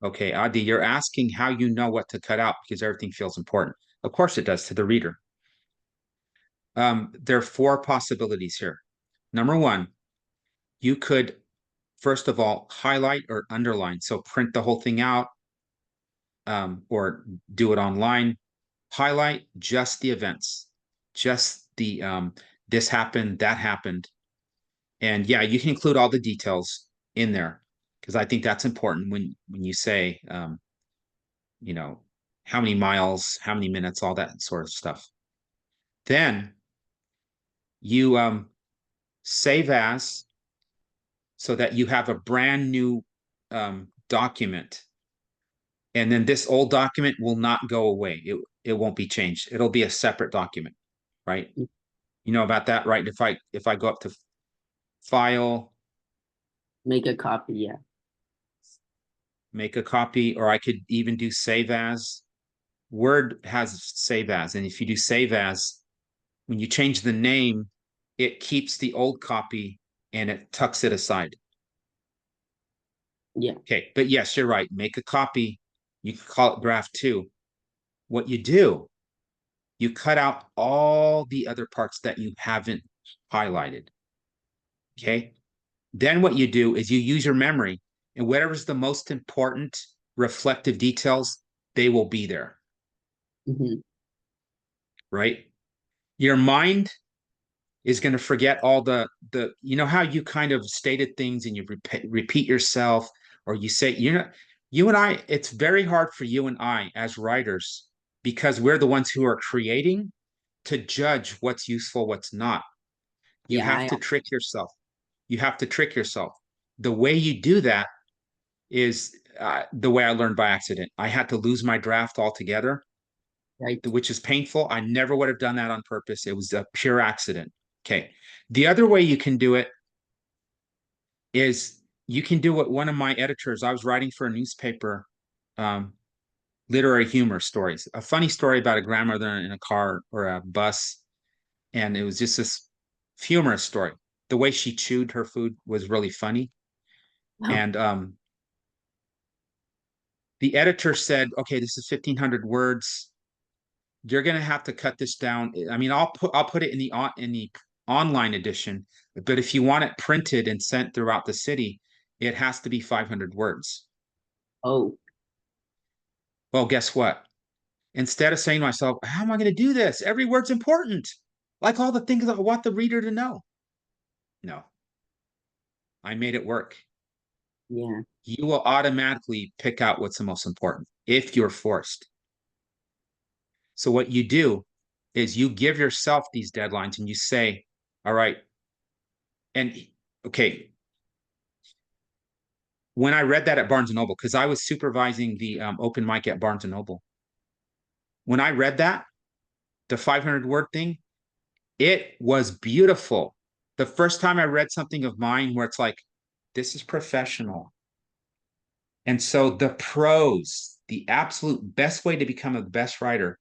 Okay, Adi, you're asking how you know what to cut out because everything feels important. Of course it does to the reader. There are four possibilities here. Number one, you could, first of all, highlight or underline. So print the whole thing out, or do it online. Highlight just the events, just the this happened, that happened. And yeah, you can include all the details in there because I think that's important when you say, you know, how many miles, how many minutes, all that sort of stuff. Then you save as so that you have a brand new document. And then this old document will not go away. It won't be changed. It'll be a separate document, right? You know about that, right? If I go up to file, Make a copy, yeah. make a copy, or I could even do save as. Word has save as, and if you do save as, when you change the name, it keeps the old copy and it tucks it aside. Yeah. Okay, but yes, you're right. Make a copy. You can call it draft two. What you do, you cut out all the other parts that you haven't highlighted. Okay. Then what you do is you use your memory, and whatever's the most important reflective details, they will be there. Hmm. Right. Your mind is going to forget all the you know how you kind of stated things and you repeat yourself, or you say, you and I, it's very hard for you and I as writers because we're the ones who are creating to judge what's useful, what's not. You Yeah, have to trick yourself. You have to trick yourself. The way you do that is the way I learned by accident. I had to lose my draft altogether, right. which is painful. I never would have done that on purpose. It was a pure accident. Okay. The other way you can do it is you can do what one of my editors, I was writing for a newspaper, um, literary humor stories, a funny story about a grandmother in a car or a bus. And it was just this humorous story. The way she chewed her food was really funny. Oh, And the editor said, okay, this is 1,500 words. You're going to have to cut this down. I mean, I'll put it in the online edition, but if you want it printed and sent throughout the city, it has to be 500 words. oh, Well, guess what? Instead of saying to myself, how am I going to do this? Every word's important. Like all the things that I want the reader to know. No, I made it work. yeah. You will automatically pick out what's the most important if you're forced. So what you do is you give yourself these deadlines and you say, all right, and okay, when I read that at Barnes and Noble, because I was supervising the open mic at Barnes and Noble, when I read that, the 500 word thing, it was beautiful. The first time I read something of mine where it's like, this is professional. And so the pros, the absolute best way to become a best writer,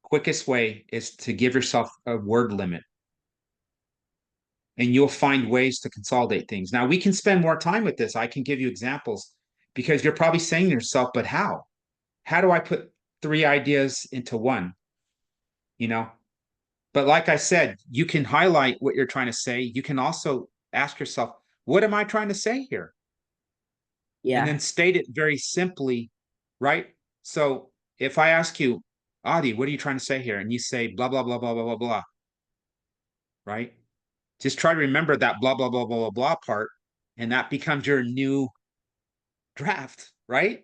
quickest way is to give yourself a word limit, and you'll find ways to consolidate things. Now, we can spend more time with this. I can give you examples because you're probably saying to yourself, but how? How do I put three ideas into one? You know? But like I said, you can highlight what you're trying to say. You can also ask yourself, what am I trying to say here? And Yeah. then state it very simply, right? So if I ask you, Adi, what are you trying to say here? And you say blah, blah, blah, blah, blah, blah, blah, right? Just try to remember that blah, blah, blah, blah, blah, blah part. And that becomes your new draft, right?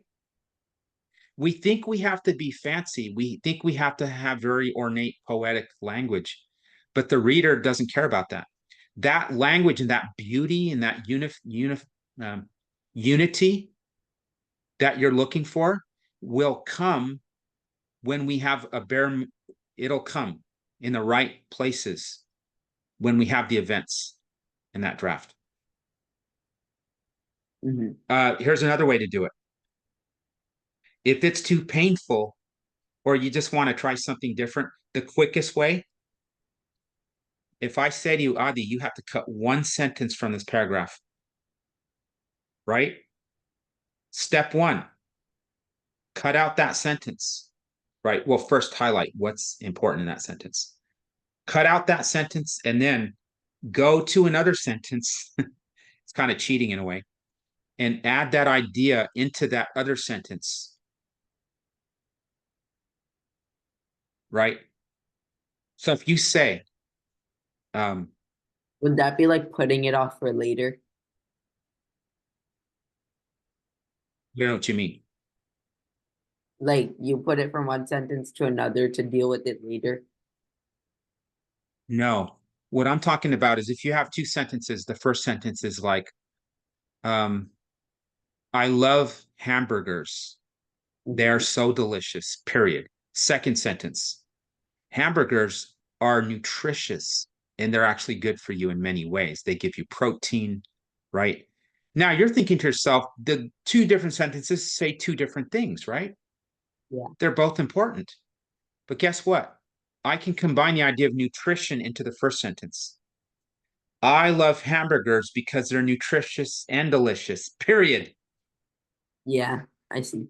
We think we have to be fancy. We think we have to have very ornate poetic language, but the reader doesn't care about that. That language and that beauty and that um, unity that you're looking for will come when we have a bare, it'll come in the right places when we have the events in that draft. Hmm. Here's another way to do it. If it's too painful or you just want to try something different, the quickest way, if I say to you, Adi, you have to cut one sentence from this paragraph, right? Step one, cut out that sentence, right? Well, first highlight what's important in that sentence. Cut out that sentence and then go to another sentence. It's kind of cheating in a way, and add that idea into that other sentence, right? So if you say, um, Would that be like putting it off for later? you know what you mean? Like you put it from one sentence to another to deal with it later? No. What I'm talking about is if you have two sentences, the first sentence is like, um, I love hamburgers. They are Mhm. so delicious, period. Second sentence, hamburgers are nutritious and they're actually good for you in many ways. They give you protein, right? Now you're thinking to yourself, the two different sentences say two different things, right? Yeah. They're both important. But guess what? I can combine the idea of nutrition into the first sentence. I love hamburgers because they're nutritious and delicious, period. Yeah, I see.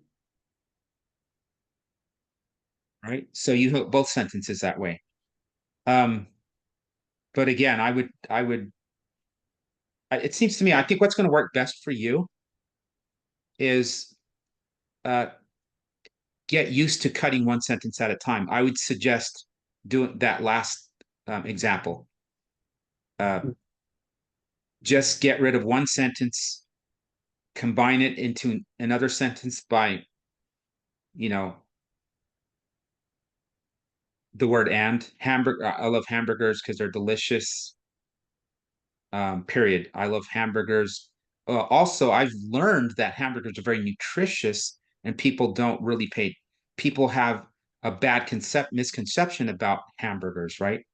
Right? So you hook both sentences that way. Um, but again, it seems to me, I think what's going to work best for you is uh, get used to cutting one sentence at a time. I would suggest doing that last example. Uh, Mm. just get rid of one sentence, combine it into another sentence by, you know, the word and hamburger. I love hamburgers because they're delicious. Period. I love hamburgers. Also, I've learned that hamburgers are very nutritious, and people don't really pay. People have a bad misconception about hamburgers, right?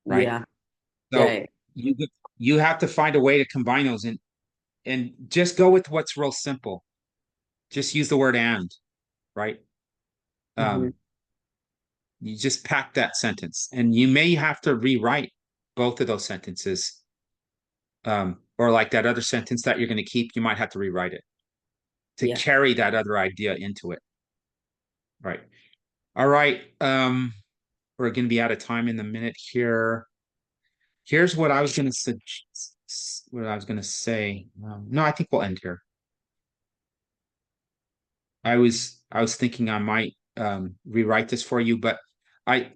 Right. Yeah, So yeah, you have to find a way to combine those and just go with what's real simple. Just use the word and, right? hmm Um, you just pack that sentence, and you may have to rewrite both of those sentences. Or like that other sentence that you're going to keep, you might have to rewrite it to yeah. carry that other idea into it. Right. All right. We're going to be out of time in a minute here. Here's what I was going to suggest, what I was going to say. No, I think we'll end here. I was thinking I might rewrite this for you, but I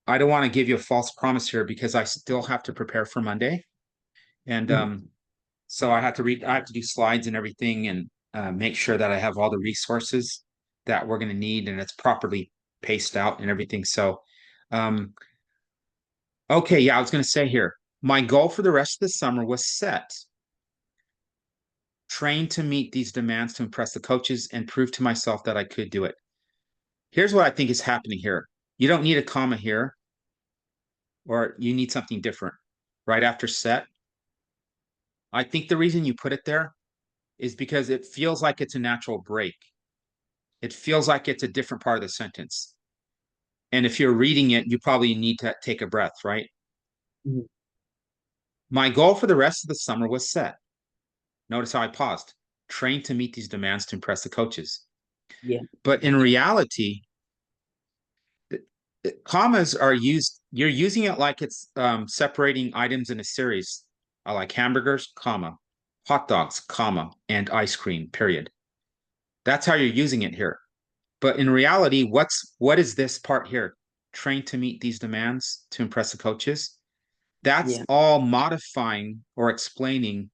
I don't want to give you a false promise here because I still have to prepare for Monday, and Mhm. so I have to do slides and everything, and make sure that I have all the resources that we're going to need, and it's properly paced out and everything. So, um, okay, yeah, I was going to say here, my goal for the rest of the summer was set. Train to meet these demands to impress the coaches and prove to myself that I could do it. Here's what I think is happening here. You don't need a comma here, or you need something different right after set. I think the reason you put it there is because it feels like it's a natural break. It feels like it's a different part of the sentence. And if you're reading it, you probably need to take a breath, right? Mhm. My goal for the rest of the summer was set. Notice how I paused. Train to meet these demands to impress the coaches. Yeah, But in reality, commas are used, you're using it like it's separating items in a series. I like hamburgers, comma, hot dogs, comma, and ice cream, period. That's how you're using it here. But in reality, what is this part here? Train to meet these demands to impress the coaches. That's yeah, all modifying or explaining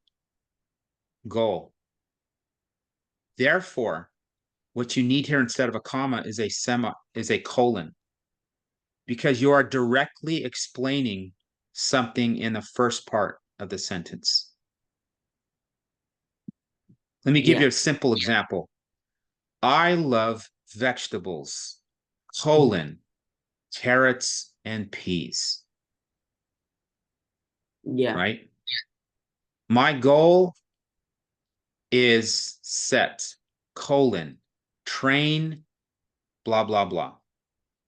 goal. Therefore, what you need here instead of a comma is a colon because you are directly explaining something in the first part of the sentence. Let me give yeah. you a simple example. I love vegetables, Mhm. colon, carrots and peas, Yeah. right? My goal is set, colon, train, blah, blah, blah.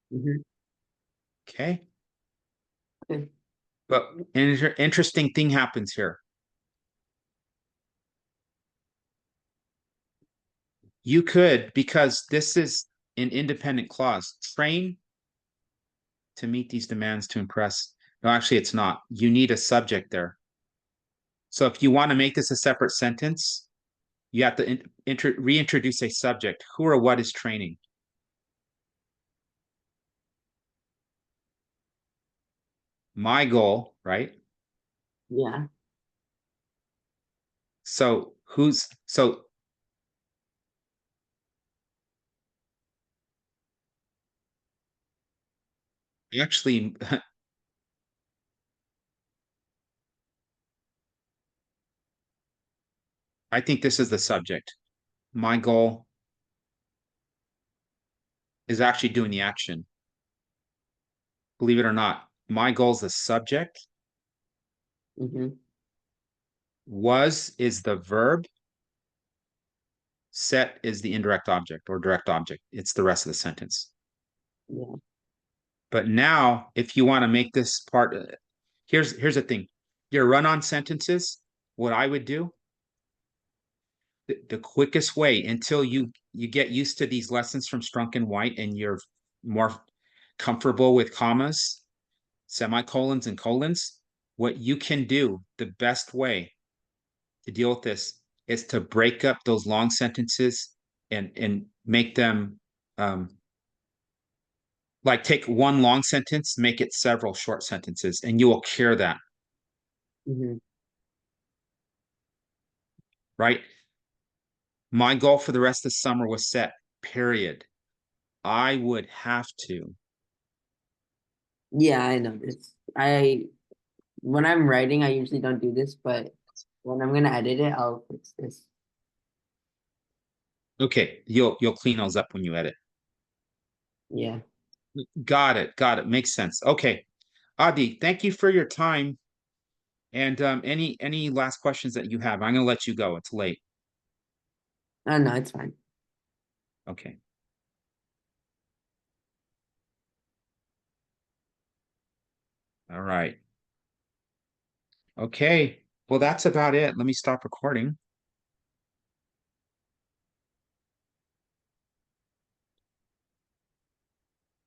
hmm Okay. Okay. But an interesting thing happens here. You could, because this is an independent clause. Train to meet these demands to impress. No, actually, it's not. You need a subject there. So if you want to make this a separate sentence, you have to reintroduce a subject. Who or what is training? My goal, right? Yeah. So who's so actually I think this is the subject. My goal is actually doing the action. Believe it or not, my goal is the subject. Mm-hmm. Was is the verb. Set is the indirect object or direct object. It's the rest of the sentence. Yeah. But now, if you want to make this part, here's the thing. Your run-on sentences, what I would do, the quickest way until you get used to these lessons from Strunk and White and you're more comfortable with commas, semicolons, and colons, what you can do, the best way to deal with this is to break up those long sentences and make them like take one long sentence, make it several short sentences, and you will cure that, Mm-hmm. right? My goal for the rest of the summer was set, period. I would have to. Yeah, I know this. When I'm writing, I usually don't do this, but when I'm gonna edit it, I'll fix this. Okay, you'll clean those up when you edit. Yeah. Got it. Got it. Makes sense. Okay. Adi, thank you for your time. And any last questions that you have? I'm gonna let you go. It's late. Oh no, it's fine. Okay. All right. Okay. Well, that's about it. Let me stop recording.